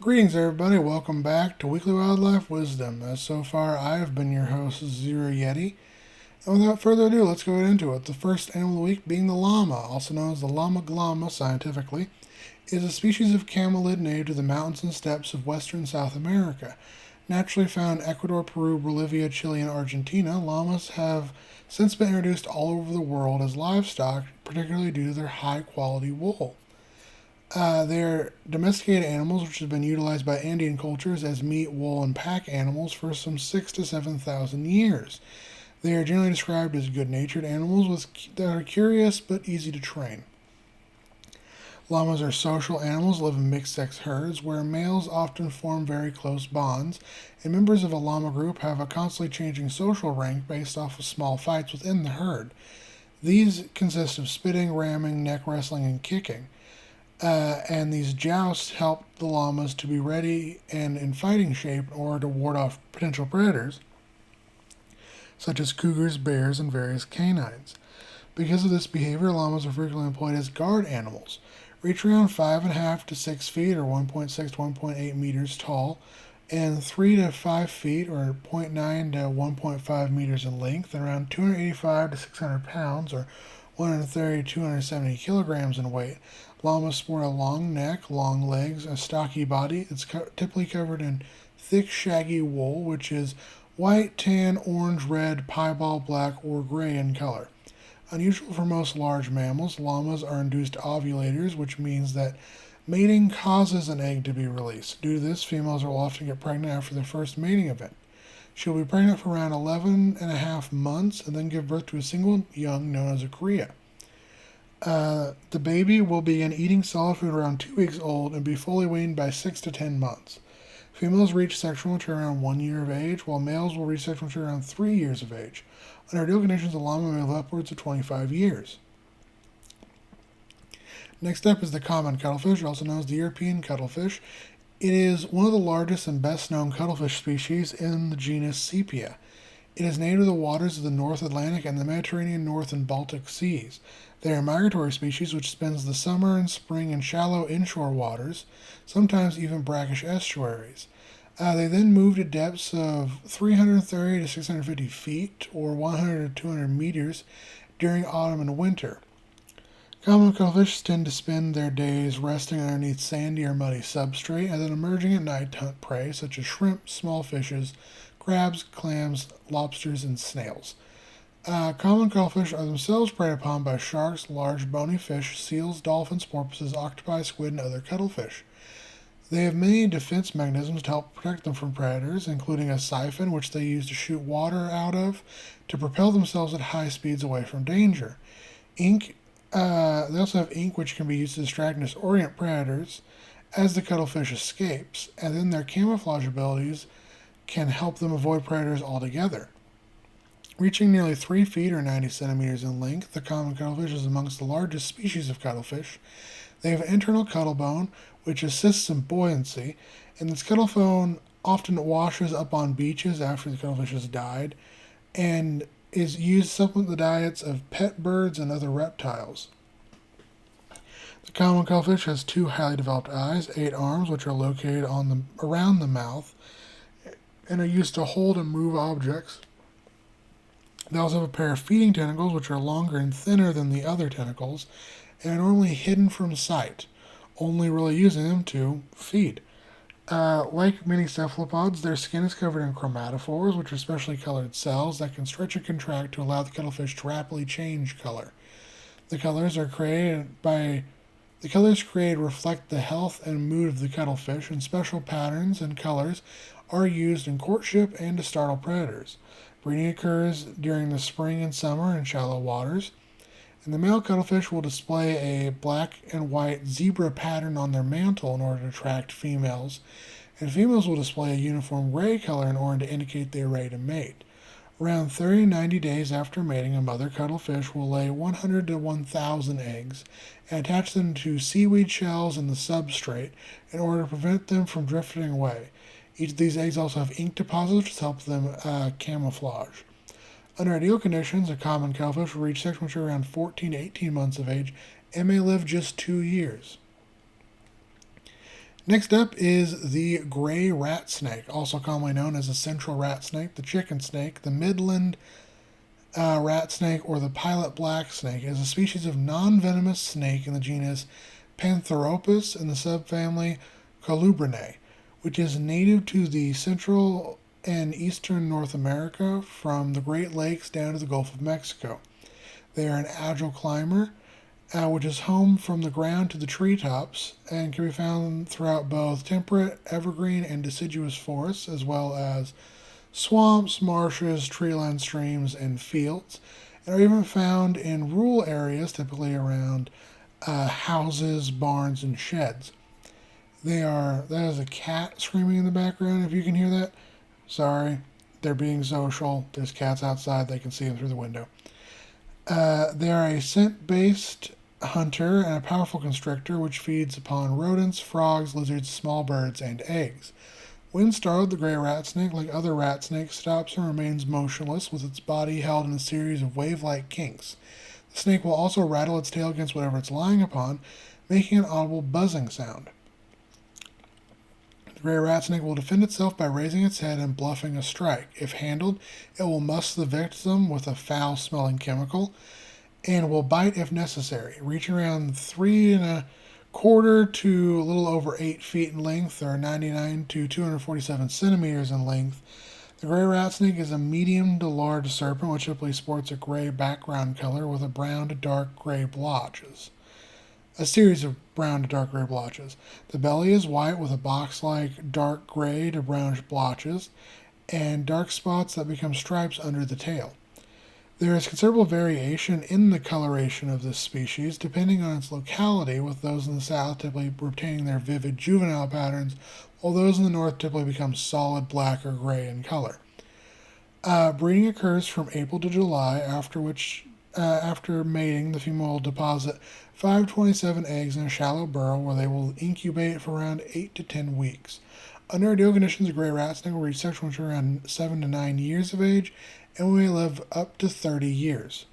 Greetings, everybody. Welcome back to Weekly Wildlife Wisdom. So far, I have been your host, Zero Yeti. And without further ado, let's go into it. The first animal of the week being the llama, also known as the llama scientifically, is a species of camelid native to the mountains and steppes of western South America. Naturally found in Ecuador, Peru, Bolivia, Chile, and Argentina, llamas have since been introduced all over the world as livestock, particularly due to their high quality wool. They're domesticated animals which have been utilized by Andean cultures as meat, wool, and pack animals for some 6,000 to 7,000 years. They are generally described as good-natured animals that are curious but easy to train. Llamas are social animals, live in mixed-sex herds where males often form very close bonds, and members of a llama group have a constantly changing social rank based off of small fights within the herd. These consist of spitting, ramming, neck wrestling, and kicking. And these jousts help the llamas to be ready and in fighting shape in order to ward off potential predators, such as cougars, bears, and various canines. Because of this behavior, llamas are frequently employed as guard animals. Reach around 5.5 to 6 feet, or 1.6 to 1.8 meters tall, and 3 to 5 feet, or zero point 0.9 to 1.5 meters in length, and around 285 to 600 pounds, or 130 to 270 kilograms in weight. Llamas sport a long neck, long legs, a stocky body. It's typically covered in thick, shaggy wool, which is white, tan, orange, red, piebald, black, or gray in color. Unusual for most large mammals, llamas are induced ovulators, which means that mating causes an egg to be released. Due to this, females will often get pregnant after their first mating event. She'll be pregnant for around 11 and a half months and then give birth to a single young known as a cria. The baby will begin eating solid food around 2 weeks old and be fully weaned by 6 to 10 months. Females reach sexual maturity around 1 year of age, while males will reach sexual maturity around 3 years of age. Under ideal conditions, a llama may live upwards of 25 years. Next up is the common cuttlefish, also known as the European cuttlefish. It is one of the largest and best known cuttlefish species in the genus Sepia. It is native to the waters of the North Atlantic and the Mediterranean, North, and Baltic seas. They are a migratory species which spends the summer and spring in shallow inshore waters, sometimes even brackish estuaries. They then move to depths of 330 to 650 feet, or 100 to 200 meters, during autumn and winter. Common cuttlefish tend to spend their days resting underneath sandy or muddy substrate and then emerging at night to hunt prey such as shrimp, small fishes, crabs, clams, lobsters, and snails. Common cuttlefish are themselves preyed upon by sharks, large bony fish, seals, dolphins, porpoises, octopi, squid, and other cuttlefish. They have many defense mechanisms to help protect them from predators, including a siphon which they use to shoot water out of to propel themselves at high speeds away from danger. Ink. They also have ink which can be used to distract and disorient predators as the cuttlefish escapes, and then their camouflage abilities can help them avoid predators altogether. Reaching nearly 3 feet or 90 centimeters in length, the common cuttlefish is amongst the largest species of cuttlefish. They have an internal cuttlebone, which assists in buoyancy, and this cuttlebone often washes up on beaches after the cuttlefish has died, and is used to supplement the diets of pet birds and other reptiles. The common cuttlefish has 2 highly developed eyes, 8 arms, which are located around the mouth, and are used to hold and move objects. They also have a pair of feeding tentacles, which are longer and thinner than the other tentacles, and are normally hidden from sight, only really using them to feed. Like many cephalopods, their skin is covered in chromatophores, which are specially colored cells that can stretch and contract to allow the cuttlefish to rapidly change color. The colors created reflect the health and mood of the cuttlefish, and special patterns and colors are used in courtship and to startle predators. Breeding occurs during the spring and summer in shallow waters, and the male cuttlefish will display a black and white zebra pattern on their mantle in order to attract females, and females will display a uniform gray color in order to indicate they are ready to mate. Around 30 to 90 days after mating, a mother cuttlefish will lay 100 to 1,000 eggs and attach them to seaweed shells in the substrate in order to prevent them from drifting away. Each of these eggs also have ink deposits which help them camouflage. Under ideal conditions, a common cuttlefish will reach sexual maturity around 14 to 18 months of age and may live just 2 years. Next up is the gray rat snake, also commonly known as the central rat snake, the chicken snake, the midland rat snake, or the pilot black snake. It is a species of non-venomous snake in the genus Pantheropus in the subfamily Colubrinae, which is native to the central and eastern North America from the Great Lakes down to the Gulf of Mexico. They are an agile climber, which is home from the ground to the treetops and can be found throughout both temperate, evergreen, and deciduous forests, as well as swamps, marshes, tree-lined streams, and fields, and are even found in rural areas, typically around houses, barns, and sheds. That is a cat screaming in the background, if you can hear that. Sorry, they're being social. There's cats outside, they can see them through the window. They are a scent-based hunter and a powerful constrictor which feeds upon rodents, frogs, lizards, small birds, and eggs. When startled, the gray rat snake, like other rat snakes, stops and remains motionless with its body held in a series of wave-like kinks. The snake will also rattle its tail against whatever it's lying upon, making an audible buzzing sound. The gray rat snake will defend itself by raising its head and bluffing a strike. If handled, it will musk the victim with a foul-smelling chemical and will bite if necessary. Reaching around 3¼ to a little over 8 feet in length, or 99 to 247 centimeters in length, the gray rat snake is a medium to large serpent which typically sports a gray background color with a brown to dark gray blotches. A series of brown to dark gray blotches. The belly is white with a box-like dark gray to brownish blotches and dark spots that become stripes under the tail. There is considerable variation in the coloration of this species, depending on its locality, with those in the south typically retaining their vivid juvenile patterns, while those in the north typically become solid black or gray in color. Breeding occurs from April to July, after mating, the female will deposit 527 eggs in a shallow burrow where they will incubate for around 8 to 10 weeks. Under ideal conditions, a gray rat snake will reach sexual maturity around 7 to 9 years of age and may live up to 30 years.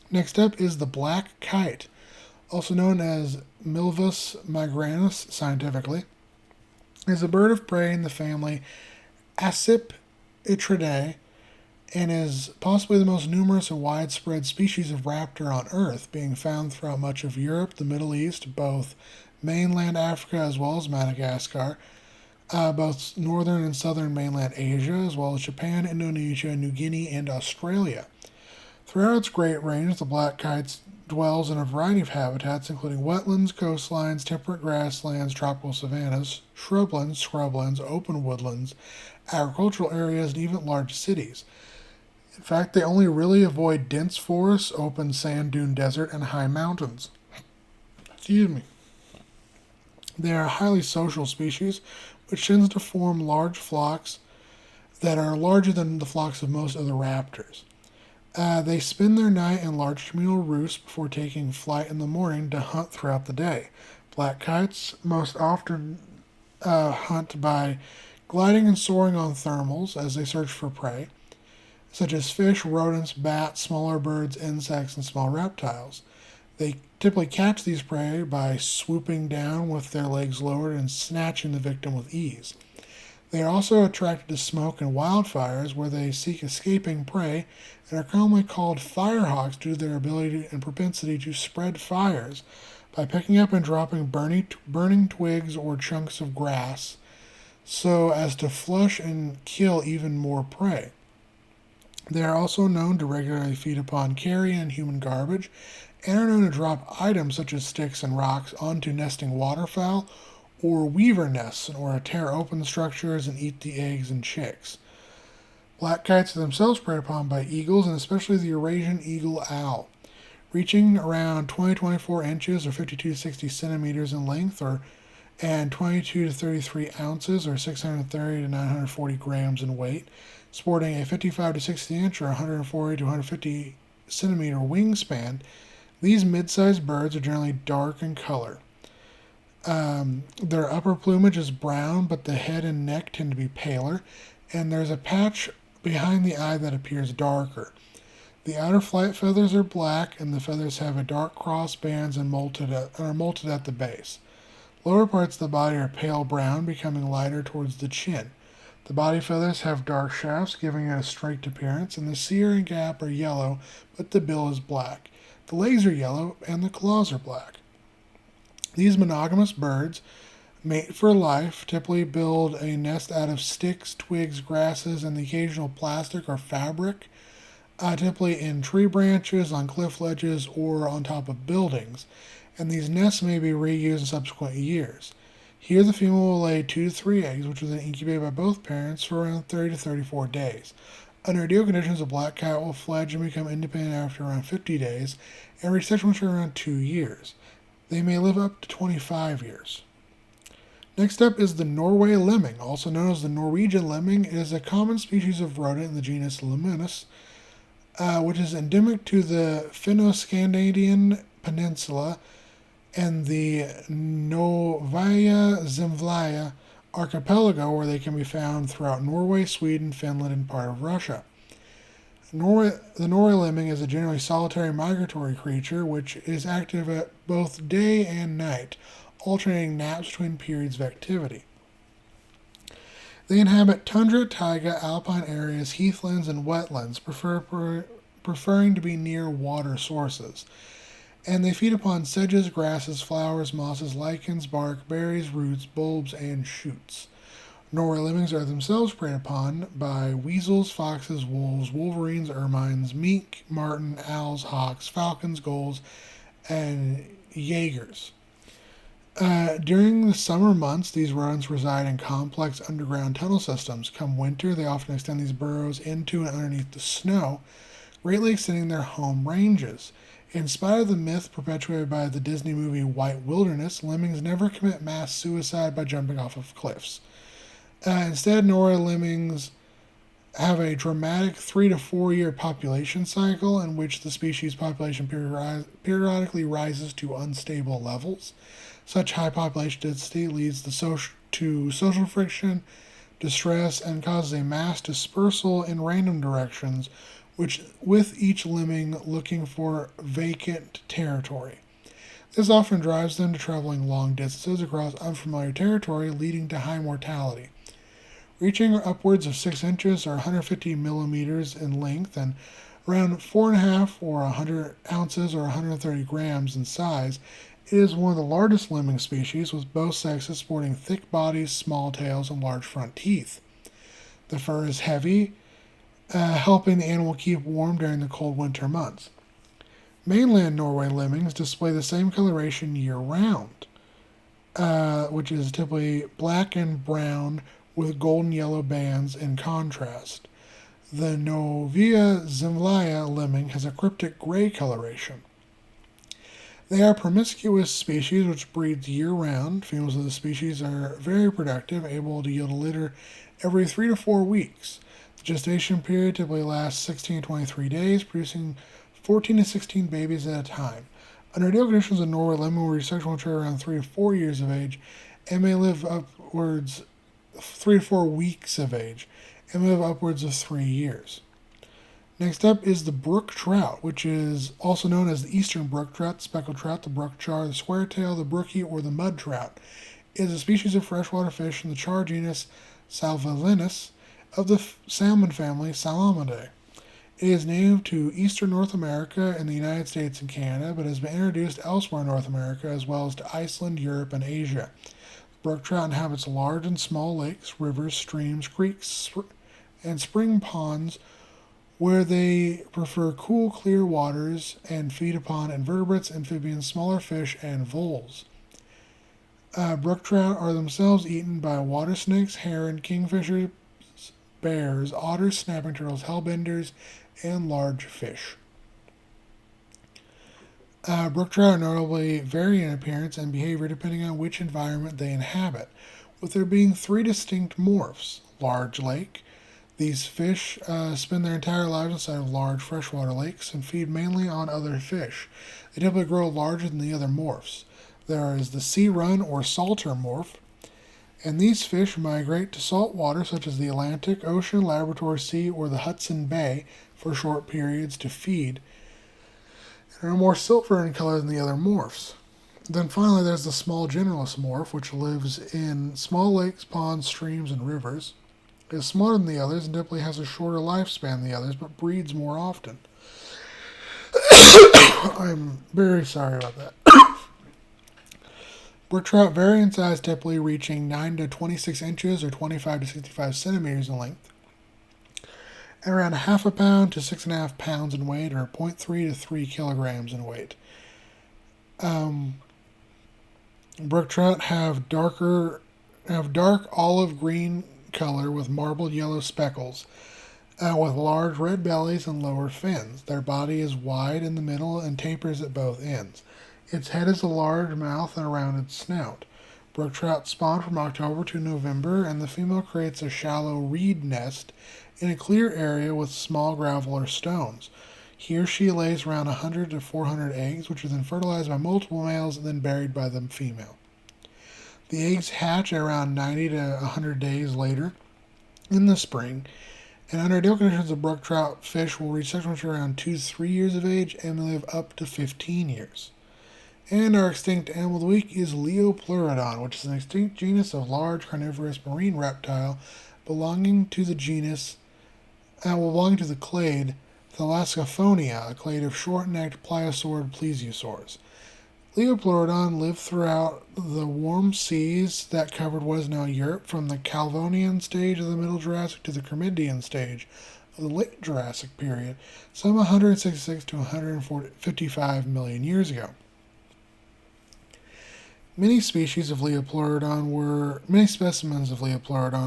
Next up is the black kite, also known as Milvus migranus scientifically. It is a bird of prey in the family Accipitridae and is possibly the most numerous and widespread species of raptor on Earth, being found throughout much of Europe, the Middle East, both mainland Africa as well as Madagascar, both northern and southern mainland Asia, as well as Japan, Indonesia, New Guinea, and Australia. Throughout its great range, the black kite dwells in a variety of habitats, including wetlands, coastlines, temperate grasslands, tropical savannas, scrublands, open woodlands, agricultural areas, and even large cities. In fact, they only really avoid dense forests, open sand dune desert, and high mountains. Excuse me. They are a highly social species, which tends to form large flocks that are larger than the flocks of most other raptors. They spend their night in large communal roosts before taking flight in the morning to hunt throughout the day. Black kites most often hunt by gliding and soaring on thermals as they search for prey, such as fish, rodents, bats, smaller birds, insects, and small reptiles. They typically catch these prey by swooping down with their legs lowered and snatching the victim with ease. They are also attracted to smoke and wildfires, where they seek escaping prey, and are commonly called firehawks due to their ability and propensity to spread fires by picking up and dropping burning twigs or chunks of grass, so as to flush and kill even more prey. They are also known to regularly feed upon carrion and human garbage, and are known to drop items such as sticks and rocks onto nesting waterfowl or weaver nests, or to tear open structures and eat the eggs and chicks. Black kites are themselves preyed upon by eagles, and especially the Eurasian eagle owl, reaching around 20 to 24 inches or 52 to 60 centimeters in length, and 22 to 33 ounces or 630 to 940 grams in weight, sporting a 55 to 60 inch or 140 to 150 centimeter wingspan. These mid-sized birds are generally dark in color. Their upper plumage is brown, but the head and neck tend to be paler, and there's a patch behind the eye that appears darker. The outer flight feathers are black, and the feathers have a dark cross bands and are molted at the base. Lower parts of the body are pale brown, becoming lighter towards the chin. The body feathers have dark shafts, giving it a streaked appearance, and the cere and gap are yellow, but the bill is black. The legs are yellow, and the claws are black. These monogamous birds mate for life, typically build a nest out of sticks, twigs, grasses, and the occasional plastic or fabric, typically in tree branches, on cliff ledges, or on top of buildings. And these nests may be reused in subsequent years. Here, the female will lay 2 to 3 eggs, which are then incubated by both parents for around 30 to 34 days. Under ideal conditions, a black cat will fledge and become independent after around 50 days and reach sexual maturity around 2 years. They may live up to 25 years. Next up is the Norway lemming, also known as the Norwegian lemming. It is a common species of rodent in the genus Lemmus, which is endemic to the Finno-Scandinavian Peninsula and the Novaya Zemlya archipelago, where they can be found throughout Norway, Sweden, Finland, and part of Russia. The Norway lemming is a generally solitary migratory creature which is active at both day and night, alternating naps between periods of activity. They inhabit tundra, taiga, alpine areas, heathlands, and wetlands, preferring to be near water sources. And they feed upon sedges, grasses, flowers, mosses, lichens, bark, berries, roots, bulbs, and shoots. Norway lemmings are themselves preyed upon by weasels, foxes, wolves, wolverines, ermines, mink, marten, owls, hawks, falcons, gulls, and jaegers. During the summer months, these rodents reside in complex underground tunnel systems. Come winter, they often extend these burrows into and underneath the snow, greatly extending their home ranges. In spite of the myth perpetuated by the Disney movie White Wilderness, lemmings never commit mass suicide by jumping off of cliffs. Instead, Norway lemmings have a dramatic 3 to 4 year population cycle in which the species population periodically rises to unstable levels. Such high population density leads to social friction, distress, and causes a mass dispersal in random directions, which with each lemming looking for vacant territory. This often drives them to traveling long distances across unfamiliar territory, leading to high mortality. Reaching upwards of 6 inches or 150 millimeters in length and around 4.5 or 100 ounces or 130 grams in size, it is one of the largest lemming species, with both sexes sporting thick bodies, small tails, and large front teeth. The fur is heavy, helping the animal keep warm during the cold winter months. Mainland Norway lemmings display the same coloration year-round, which is typically black and brown with golden yellow bands in contrast. The Novaya Zemlya lemming has a cryptic gray coloration. They are promiscuous species which breed year-round. Females of the species are very productive, able to yield a litter every 3 to 4 weeks. The gestation period typically lasts 16 to 23 days, producing 14 to 16 babies at a time. Under ideal conditions, a Norway lemming will reach sexual maturity around 3 to 4 years of age and may live upwards 3 to 4 weeks of age and may live upwards of 3 years. Next up is the brook trout, which is also known as the eastern brook trout, the speckled trout, the brook char, the square tail, the brookie, or the mud trout. It is a species of freshwater fish in the char genus Salvelinus of the salmon family Salamidae. It is native to eastern North America and the United States and Canada, but has been introduced elsewhere in North America as well as to Iceland, Europe, and Asia. The brook trout inhabits large and small lakes, rivers, streams, creeks, and spring ponds, where they prefer cool, clear waters and feed upon invertebrates, amphibians, smaller fish, and voles. Brook trout are themselves eaten by water snakes, heron, kingfishers, bears, otters, snapping turtles, hellbenders, and large fish. Brook trout are notably vary in appearance and behavior depending on which environment they inhabit, with there being 3 distinct morphs. Large lake. These fish spend their entire lives inside of large freshwater lakes and feed mainly on other fish. They typically grow larger than the other morphs. There is the sea run or salter morph, and these fish migrate to salt water such as the Atlantic Ocean, Labrador Sea, or the Hudson Bay for short periods to feed, and are more silver in color than the other morphs. Then finally, there's the small generalist morph, which lives in small lakes, ponds, streams, and rivers. It is smaller than the others and typically has a shorter lifespan than the others, but breeds more often. I'm very sorry about that. Brook trout vary in size, typically reaching 9 to 26 inches or 25 to 65 centimeters in length, and around a half a pound to 6.5 pounds in weight, or 0.3 to 3 kilograms in weight. Brook trout have dark olive green color with marbled yellow speckles, with large red bellies and lower fins. Their body is wide in the middle and tapers at both ends. Its head is a large mouth and a rounded snout. Brook trout spawn from October to November, and the female creates a shallow reed nest in a clear area with small gravel or stones. Here she lays around 100 to 400 eggs, which are then fertilized by multiple males and then buried by the female. The eggs hatch around 90 to 100 days later in the spring, and under ideal conditions, a brook trout fish will reach sexual maturity around 2 to 3 years of age and live up to 15 years. And our extinct animal of the week is Liopleurodon, which is an extinct genus of large carnivorous marine reptile belonging to the clade Thalassophonia, a clade of short-necked pliosaurid plesiosaurs. Liopleurodon lived throughout the warm seas that covered what is now Europe, from the Calvonian stage of the Middle Jurassic to the Cremidian stage of the Late Jurassic period, some 166 to 155 million years ago. Many specimens of Liopleurodon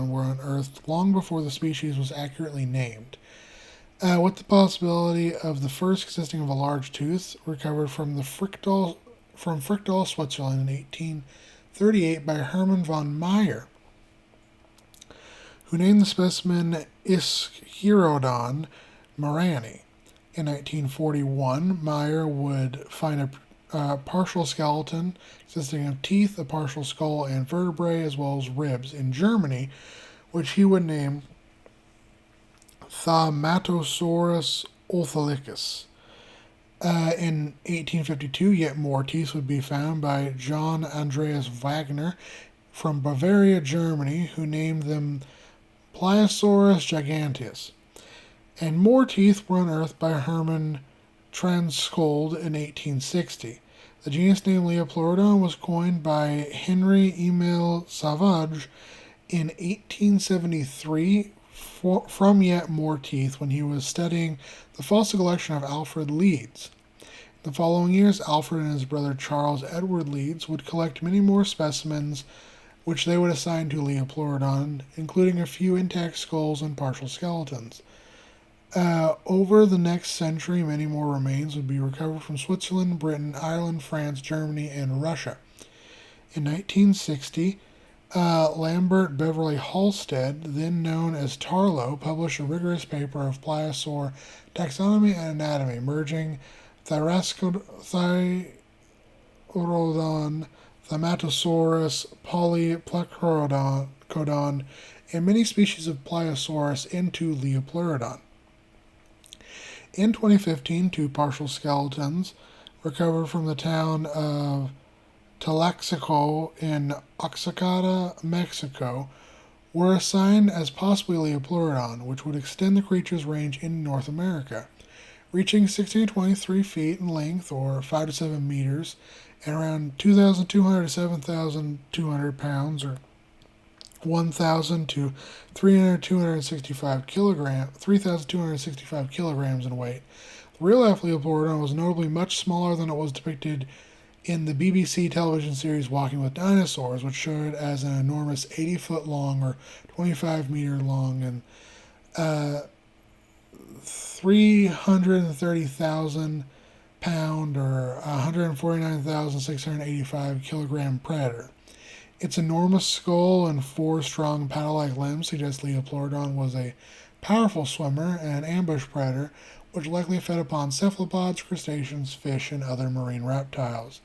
were unearthed long before the species was accurately named, with the possibility of the first consisting of a large tooth recovered from Fricktal, Switzerland in 1838 by Hermann von Meyer, who named the specimen Ischierodon marani. In 1941, Meyer would find a partial skeleton consisting of teeth, a partial skull, and vertebrae, as well as ribs in Germany, which he would name Thamatosaurus ortholicus. In 1852, yet more teeth would be found by John Andreas Wagner from Bavaria, Germany, who named them Pliosaurus giganteus. And more teeth were unearthed by Hermann Transkold in 1860. The genus name Liopleurodon was coined by Henry Emil Savage in 1873 from yet more teeth when he was studying the fossil collection of Alfred Leeds. In the following years, Alfred and his brother Charles Edward Leeds would collect many more specimens, which they would assign to Liopleurodon, including a few intact skulls and partial skeletons. Over the next century, many more remains would be recovered from Switzerland, Britain, Ireland, France, Germany, and Russia. In 1960, Lambert Beverly Halstead, then known as Tarlow, published a rigorous paper of pliosaur taxonomy and anatomy, merging Thyraerodon, Thamatosaurus, Polyplectrodon, and many species of Pliosaurus into Liopleurodon. In 2015, 2 partial skeletons recovered from the town of Tlaxico in Oaxaca, Mexico, were assigned as possibly Liopleurodon, which would extend the creature's range in North America, reaching 16 to 23 feet in length, or 5 to 7 meters, and around 2,200 to 7,200 pounds, or 1,000 to 3,265 kilograms in weight. The real-life Liopleurodon was notably much smaller than it was depicted in the BBC television series Walking with Dinosaurs, which showed it as an enormous 80-foot long or 25-meter long and 330,000 pound or 149,685 kilogram predator. Its enormous skull and 4 strong paddle-like limbs suggest Liopleurodon was a powerful swimmer and an ambush predator, which likely fed upon cephalopods, crustaceans, fish, and other marine reptiles.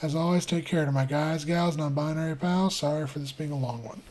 As always, take care to my guys, gals, non-binary pals. Sorry for this being a long one.